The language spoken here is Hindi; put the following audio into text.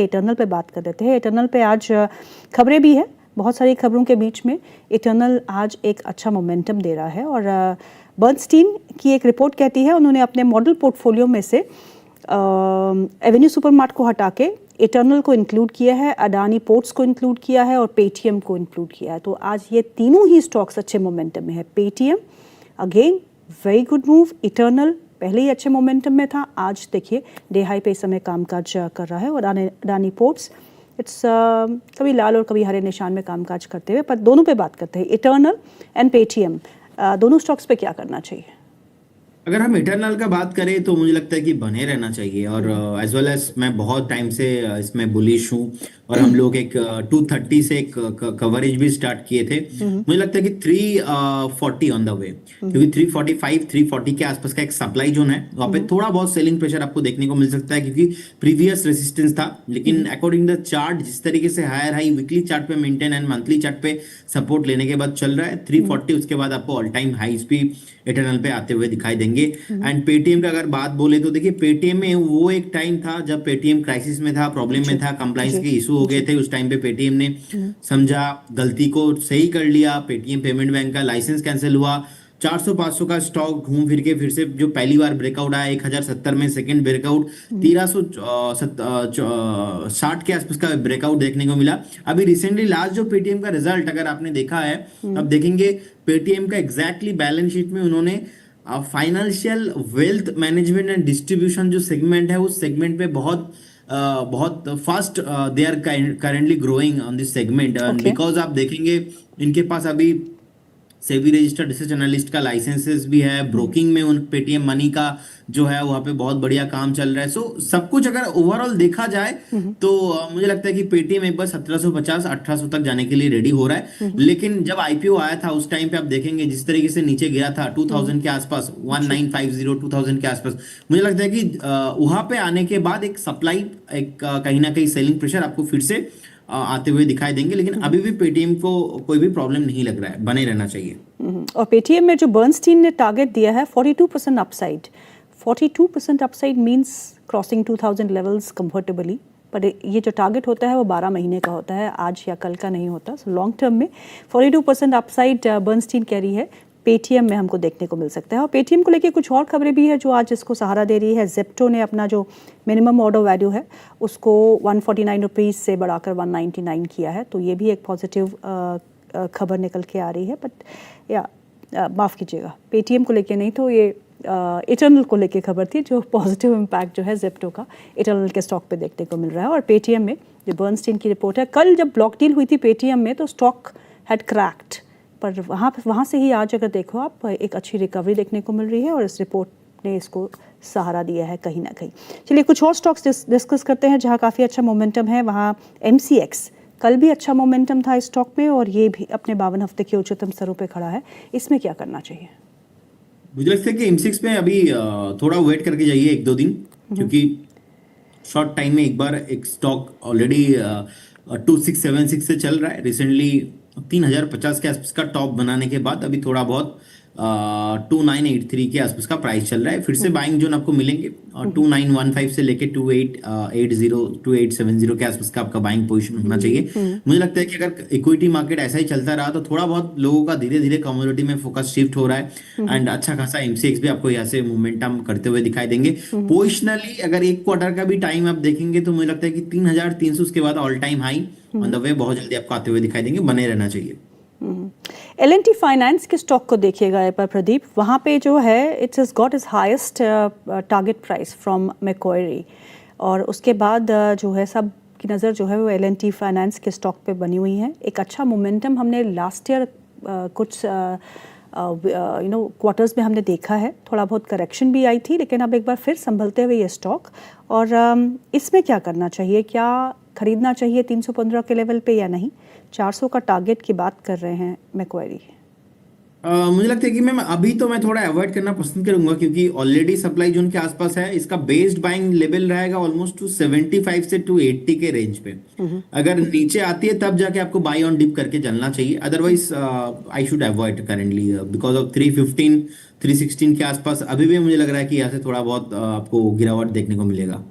इटर्नल पे बात कर देते हैं। इटर्नल पे आज खबरें भी है, बहुत सारी खबरों के बीच में इटर्नल आज एक अच्छा मोमेंटम दे रहा है। और बर्नस्टीन की एक रिपोर्ट कहती है उन्होंने अपने मॉडल पोर्टफोलियो में से एवेन्यू सुपरमार्ट को हटा के इटर्नल को इंक्लूड किया है, अडानी पोर्ट्स को इंक्लूड किया है और पेटीएम को इंक्लूड किया है। तो आज ये तीनों ही स्टॉक्स अच्छे मोमेंटम में है। Paytm again very good move, eternal पहले ही अच्छे मोमेंटम में था, आज देखिए डे हाई पे इस समय कामकाज कर रहा है। और अडानी पोर्ट्स इट्स कभी लाल और कभी हरे निशान में कामकाज करते हुए, पर दोनों पे बात करते हैं, इटर्नल एंड पेटीएम दोनों स्टॉक्स पे क्या करना चाहिए? अगर हम इटरनल का बात करें तो मुझे लगता है कि बने रहना चाहिए, और एज वेल एज मैं बहुत टाइम से इसमें बुलिश हूँ, और हम लोग एक 230 से एक कवरेज भी स्टार्ट किए थे। मुझे लगता है कि 340 ऑन द वे, क्योंकि 345 340 के आसपास का एक सप्लाई जोन है, वहाँ पे थोड़ा बहुत सेलिंग प्रेशर आपको देखने को मिल सकता है, क्योंकि प्रीवियस रेजिस्टेंस था। लेकिन अकॉर्डिंग द चार्ट जिस तरीके से हायर हाई वीकली चार्ट पे मेंटेन एंड मंथली चार्ट पे सपोर्ट लेने के बाद चल रहा है 340, उसके बाद आपको ऑल टाइम हाई भी इटरनल पे आते हुए दिखाई देंगे। एंड पेटीएम का अगर बात बोले तो देखिए, पेटीएम में वो एक टाइम था जब पेटीएम क्राइसिस में था, प्रॉब्लम में था, कंप्लायंस के इशू हो गए थे। उस टाइम पे पेटीएम ने समझा, गलती को सही कर लिया, पेटीएम पेमेंट बैंक का लाइसेंस कैंसिल हुआ, 400-500 का स्टॉक घूम फिर के फिर से जो पहली बार ब्रेकआउट आया 1070 में, सेकंड ब्रेकआउट 1360 के आसपास का ब्रेकआउट देखने को मिला। अभी रिसेंटली लास्ट जो पेटीएम का रिजल्ट अगर आपने देखा है, अब देखेंगे पेटीएम का एग्जैक्टली बैलेंस शीट में उन्होंने financial wealth management and distribution जो सेगमेंट है, उस सेगमेंट पे बहुत fast they are currently growing on this segment. Because आप देखेंगे इनके पास अभी सेबी रजिस्टर्ड रिसर्च एनालिस्ट का लाइसेंसेस भी है, ब्रोकिंग में उन पेटीएम मनी का जो है वहाँ पे बहुत बढ़िया काम चल रहा है। सो सब कुछ अगर ओवरऑल देखा जाए तो मुझे लगता है कि पेटीएम एक बार 1750-1800 तक जाने के लिए रेडी हो रहा है। लेकिन जब आईपीओ आया था उस टाइम पे आप देखेंगे जिस तरीके से नीचे गिरा था 2000 के आसपास, 1950 2000 के आसपास, मुझे लगता है कि वहां पे आने के बाद एक सप्लाई, एक कहीं ना कहीं सेलिंग प्रेशर आपको फिर से आते हुए दिखाई देंगे। लेकिन अभी भी पेटीएम को कोई भी प्रॉब्लम नहीं लग रहा है, बने रहना चाहिए। और पेटीएम में जो बर्नस्टीन ने टारगेट दिया है 42% upside, 42% upside means crossing 2000 levels comfortably. पर ये जो टारगेट होता है वो 12 महीने का होता है, आज या कल का नहीं होता। सो लॉन्ग टर्म में 42% अपसाइड बर्नस्टीन कह रही है पेटीएम में हमको देखने को मिल सकता है। और पेटीएम को लेके कुछ और खबरें भी है जो आज इसको सहारा दे रही है। जेप्टो ने अपना जो मिनिमम ऑर्डर वैल्यू है उसको 149 रुपीज़ से बढ़ाकर 199 किया है, तो ये भी एक पॉजिटिव खबर निकल के आ रही है। बट या माफ़ कीजिएगा, पेटीएम को लेके नहीं, तो ये इटर्नल को लेके खबर थी, जो पॉजिटिव इम्पैक्ट जो है जेप्टो का इटर्नल के स्टॉक पे देखने को मिल रहा है। और पेटीएम में जो बर्नस्टीन की रिपोर्ट है, कल जब ब्लॉक डील हुई थी पेटीएम में तो स्टॉक हैड क्रैक्ड, पर वहाँ से ही आज अगर देखो आप एक अच्छी रिकवरी देखने को मिल रही है, और इस रिपोर्ट ने इसको सहारा दिया है कहीं ना कहीं। चलिए कुछ और स्टॉक्स डिस्कस करते हैं जहाँ काफ़ी अच्छा मोमेंटम है। वहाँ MCX कल भी अच्छा मोमेंटम था इस स्टॉक में, और ये भी अपने 52 हफ्ते के उच्चतम स्तरों पे खड़ा है। इसमें क्या करना चाहिए? मुझे लगता है कि MCX में अभी थोड़ा वेट करके जाइए 1-2 दिन, क्योंकि शॉर्ट टाइम में एक बार एक स्टॉक ऑलरेडी 2676 से चल रहा है। रिसेंटली 3050 के आसपास का टॉप बनाने के बाद अभी थोड़ा बहुत 2983 के आसपास का प्राइस चल रहा है। फिर से बाइंग जोन आपको मिलेंगे, और 2915 से लेके 2880 2870 के आसपास का आपका बाइंग पोजीशन होना चाहिए। मुझे लगता है कि अगर इक्विटी मार्केट ऐसा ही चलता रहा तो थोड़ा बहुत लोगों का धीरे धीरे कमोडिटी में फोकस शिफ्ट हो रहा है, एंड अच्छा खासा MCX भी आपको यहाँ से मोमेंटम करते हुए दिखाई देंगे। पोजिशनली अगर एक क्वार्टर का भी टाइम आप देखेंगे तो मुझे लगता है कि 3300 उसके बाद all time high on the way बहुत जल्दी आपको आते हुए दिखाई देंगे, बने रहना चाहिए। L&T फाइनेंस के स्टॉक को देखिएगा पर प्रदीप, वहाँ पे जो है it's has got is highest target price from Macquarie, और उसके बाद जो है सब की नज़र जो है वो L&T फाइनेंस के स्टॉक पे बनी हुई है। एक अच्छा मोमेंटम हमने लास्ट ईयर कुछ क्वार्टर्स में हमने देखा है, थोड़ा बहुत करेक्शन भी आई थी, लेकिन अब एक बार फिर संभलते हुए ये स्टॉक। और इसमें क्या करना चाहिए, क्या खरीदना चाहिए 315 के लेवल पे या नहीं? 400 का टारगेट की बात कर रहे हैं मैक्वायरी। मुझे लगता है कि मैं अभी तो मैं थोड़ा अवॉइड करना पसंद करूंगा, क्योंकि ऑलरेडी सप्लाई जोन के आसपास है। इसका बेस्ड बाइंग लेवल रहेगा ऑलमोस्ट 275 से 280 के रेंज पे। अगर नीचे आती है तब जाके आपको बाई ऑन डिप करके चलना चाहिए, otherwise I should avoid currently because of 315 316 के आसपास अभी भी मुझे लग रहा है कि यहाँ से थोड़ा बहुत आपको गिरावट देखने को मिलेगा।